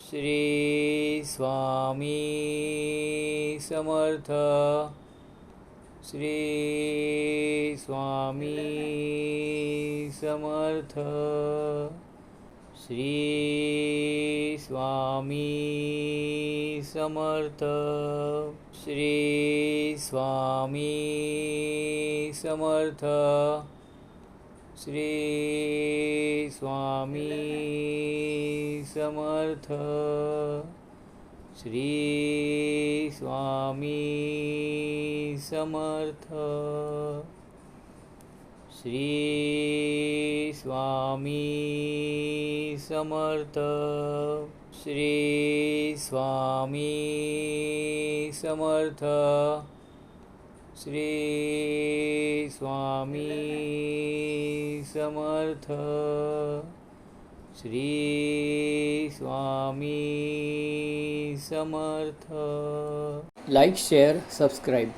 Shri Swami Samarth. Shri Swami Samarth. Shri Swami Samarth. Shri Swami Samarth. Shri Swami Samarth. Shri Swami Samarth. Shri Swami Samarth. Shri Swami Samarth. Shri Swami Samarth. Shri Swami Samarth. Like, share, subscribe.